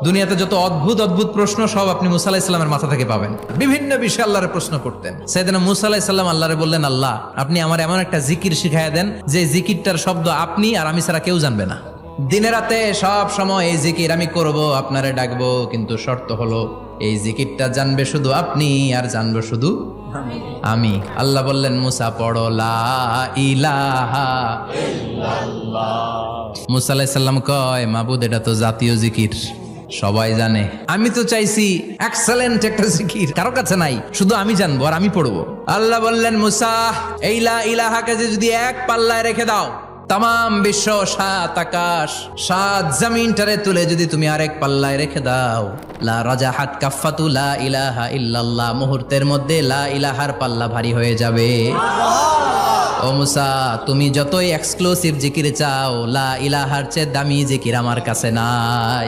দুনিয়াতে যত অদ্ভুত অদ্ভুত প্রশ্ন সব আপনি মুসা আলাইহিস সালামের মাথা থেকে পাবেন। বিভিন্ন বিষয়ে আল্লাহরে প্রশ্ন করতেন। সাইয়েদনা মুসা আলাইহিস সালাম আল্লাহরে বললেন, আল্লাহ আপনি আমার এমন একটা জিকির শিখাইয়া দেন যে জিকিরটার শব্দ আপনি আর আমি ছাড়া কেউ জানবে না। দিনে রাতে সব সময় এই জিকির আমি করব, আপনারে ডাকবো, কিন্তু শর্ত হলো এই জিকিরটা জানবে শুধু আপনি আর জানবো শুধু আমি। আল্লাহ বললেন, মুসা পড়ো লা ইলাহা ইল্লাল্লাহ। মুসা আলাইহিস সালাম কয়, মাবুদ এটা তো জাতীয় জিকির, সবাই জানে। আমি তো চাইছি এক্সেলেন্ট একটা জিকির, কারো কাছে নাই, শুধু আমি জানবো আর আমি পড়বো। আল্লাহ বললেন, মুসা এই লা ইলাহাকে যদি এক পাল্লায় রেখে দাও, তাম বিশ্ব, 7 আকাশ 7 জমিনটারে তুলে যদি তুমি আরেক পাল্লায় রেখে দাও, লা রাজাহাত কাফাতু লা ইলাহা ইল্লাল্লাহ, মুহূর্তের মধ্যে লা ইলাহার পাল্লা ভারী হয়ে যাবে। ও মুসা, তুমি যতই এক্সক্লুসিভ জিকির চাও, লা ইলাহার চেয়ে দামি জিকির আমার কাছে নাই।